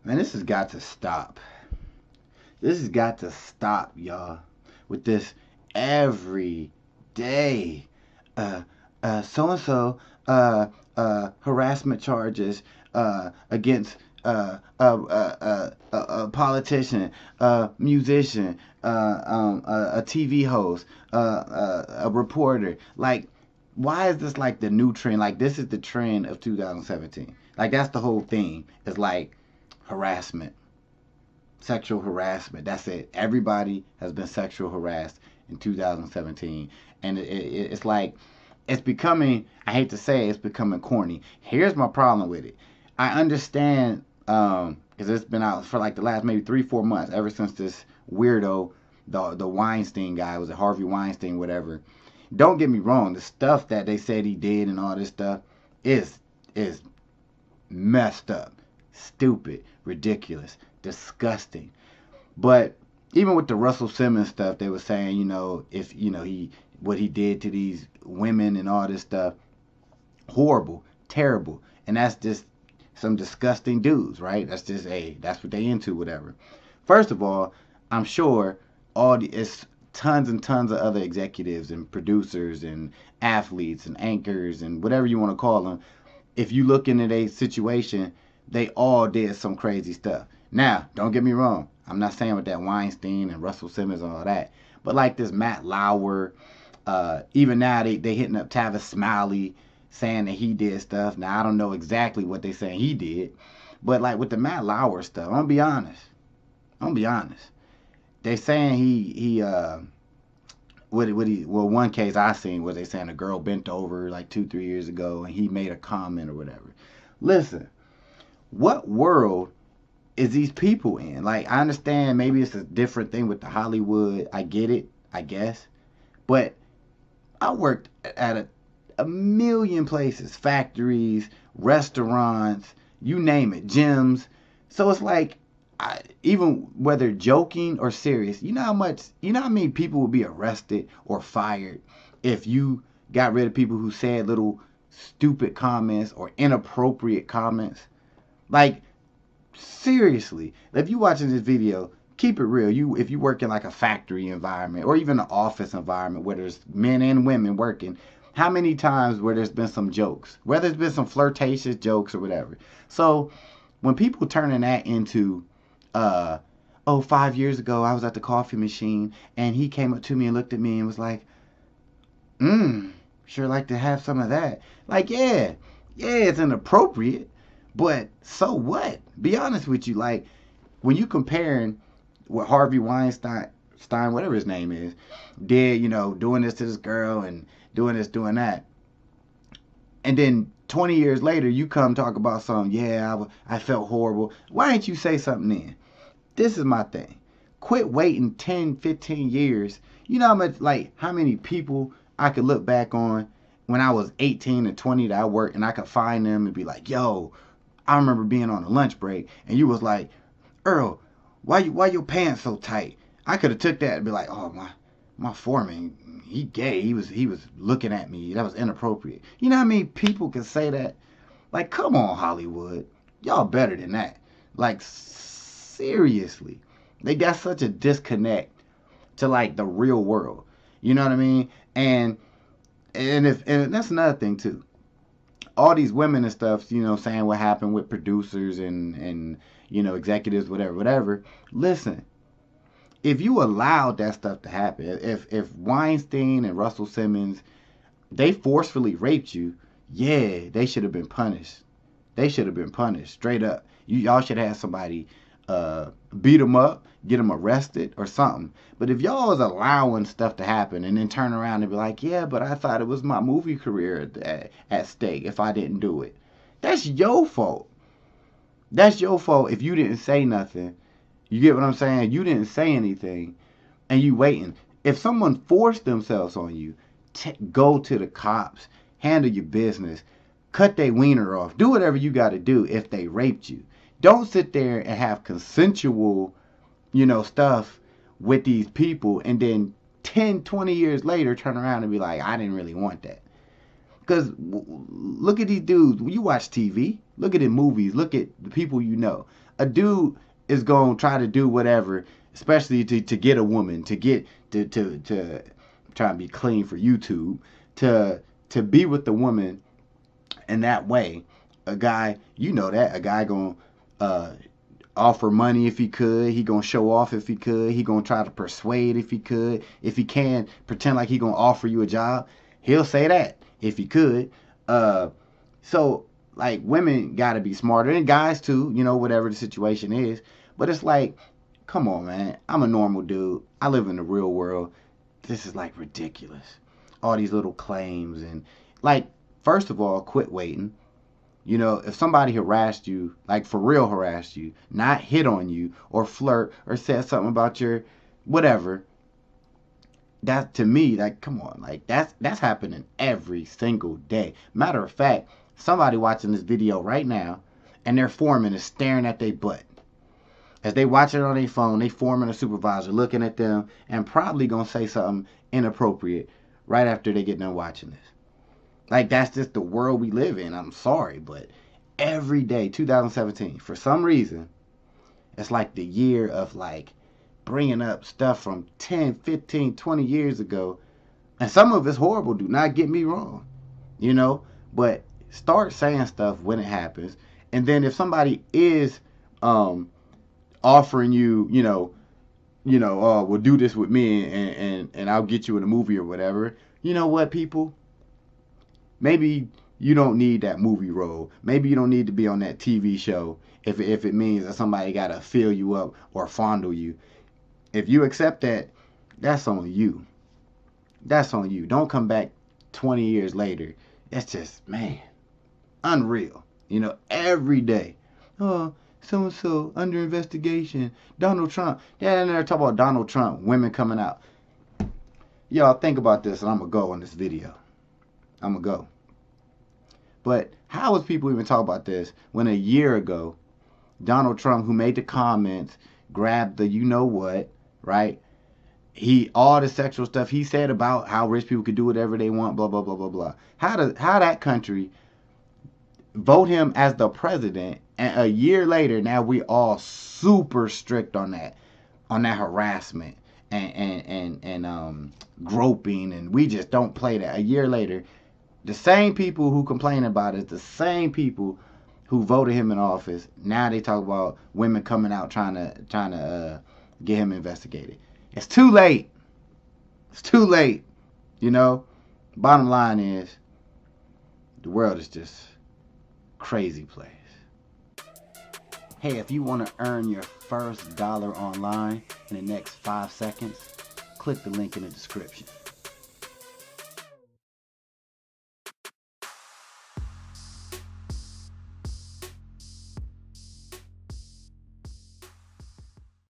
Man, this has got to stop. This has got to stop, y'all. With this every day. So and so harassment charges against a politician, a musician, a TV host, a reporter. Like, why is this like the new trend? Like, this is the trend of 2017. Like, that's the whole thing. It's like harassment, sexual harassment. That's it. Everybody has been sexual harassed in 2017, and it's like it's becoming. I hate to say it, it's becoming corny. Here's my problem with it. I understand because it's been out for like the last maybe 3-4 months ever since this weirdo, the Weinstein guy, was it Harvey Weinstein, whatever. Don't get me wrong, the stuff that they said he did and all this stuff is messed up, stupid, ridiculous, disgusting. But even with the Russell Simmons stuff, they were saying, if he what he did to these women and all this stuff, horrible, terrible, and that's just some disgusting dudes, right? That's just that's what they into, whatever. First of all, I'm sure it's tons and tons of other executives and producers and athletes and anchors and whatever you want to call them. If you look into a situation, they all did some crazy stuff. Now, don't get me wrong. I'm not saying with that Weinstein and Russell Simmons and all that. But like this Matt Lauer, even now they hitting up Tavis Smiley saying that he did stuff. Now, I don't know exactly what they saying he did. But like with the Matt Lauer stuff, I'm going to be honest. They saying one case I seen was they saying a girl bent over like 2-3 years ago and he made a comment or whatever. Listen, what world is these people in? Like, I understand maybe it's a different thing with the Hollywood. I get it, I guess. But I worked at a million places, factories, restaurants, you name it, gyms. So it's like, even whether joking or serious, you know how many people would be arrested or fired if you got rid of people who said little stupid comments or inappropriate comments? Like, seriously, if you watching this video, keep it real. If you work in like a factory environment or even an office environment where there's men and women working, how many times where there's been some jokes, whether it's been some flirtatious jokes or whatever. So when people turning that into 5 years ago I was at the coffee machine and he came up to me and looked at me and was like, sure like to have some of that. Like, yeah, it's inappropriate, but so what? Be honest with you. Like, when you comparing what Harvey Weinstein, whatever his name is, did, doing this to this girl and doing this, doing that, and then 20 years later you come talk about something, I felt horrible. Why didn't you say something then? This is my thing. Quit waiting 10, 15 years. You know how many people I could look back on when I was 18 and 20 that I worked, and I could find them and be like, yo, I remember being on a lunch break and you was like, Earl, why your pants so tight? I could have took that and be like, oh, my foreman, he gay. He was looking at me. That was inappropriate. You know how many people can say that? Like, come on, Hollywood. Y'all better than that. Like, seriously. They got such a disconnect to like the real world. You know what I mean? And that's another thing too. All these women and stuff, saying what happened with producers and executives, whatever. Listen, if you allowed that stuff to happen, if Weinstein and Russell Simmons, they forcefully raped you, yeah, they should have been punished. They should have been punished straight up. Y'all should have somebody beat them up, get them arrested or something. But if y'all is allowing stuff to happen and then turn around and be like, yeah, but I thought it was my movie career at stake if I didn't do it, that's your fault. That's your fault if you didn't say nothing. You get what I'm saying? You didn't say anything and you waiting. If someone forced themselves on you, go to the cops, handle your business, cut their wiener off, do whatever you got to do if they raped you. Don't sit there and have consensual, stuff with these people and then 10, 20 years later turn around and be like, I didn't really want that. Because look at these dudes. When you watch TV, look at the movies, look at the people you know. A dude is gonna try to do whatever, especially to get a woman, to try and be clean for YouTube, to be with the woman in that way. A guy, you know that, a guy gonna offer money if he could. He gonna show off if he could. He gonna try to persuade if he could. If he can, pretend like he gonna offer you a job. He'll say that if he could. So like, women gotta be smarter, and guys too, you know, whatever the situation is. But it's like, come on, man. I'm a normal dude. I live in the real world. This is like ridiculous. All these little claims, and like, first of all, quit waiting. You know, if somebody harassed you, like for real harassed you, not hit on you or flirt or said something about your whatever, that to me, like, come on, like that's happening every single day. Matter of fact, somebody watching this video right now and their foreman is staring at their butt. As they watch it on their phone, they foreman or supervisor looking at them and probably gonna say something inappropriate right after they get done watching this. Like, that's just the world we live in. I'm sorry, but every day, 2017, for some reason, it's like the year of like bringing up stuff from 10, 15, 20 years ago. And some of it's horrible, do not get me wrong, you know, but start saying stuff when it happens. And then if somebody is offering you, well, do this with me and I'll get you in a movie or whatever. You know what, people? Maybe you don't need that movie role. Maybe you don't need to be on that TV show if it means that somebody got to fill you up or fondle you. If you accept that, that's on you. That's on you. Don't come back 20 years later. That's just, man, unreal. You know, every day. Oh, so-and-so under investigation. Donald Trump. Yeah, they're talking about Donald Trump, women coming out. Y'all think about this, and I'm going to go on this video. I'm going to go. But how was people even talking about this when a year ago, Donald Trump, who made the comments, grabbed the you-know-what, right? All the sexual stuff he said about how rich people could do whatever they want, blah, blah, blah, blah, blah. How that country vote him as the president, and a year later, now we all super strict on that harassment and groping, and we just don't play that. A year later, the same people who complain about it, the same people who voted him in office, now they talk about women coming out trying to get him investigated. It's too late. It's too late. You know, bottom line is, the world is just crazy place. Hey, if you want to earn your first $1 online in the next 5 seconds, click the link in the description.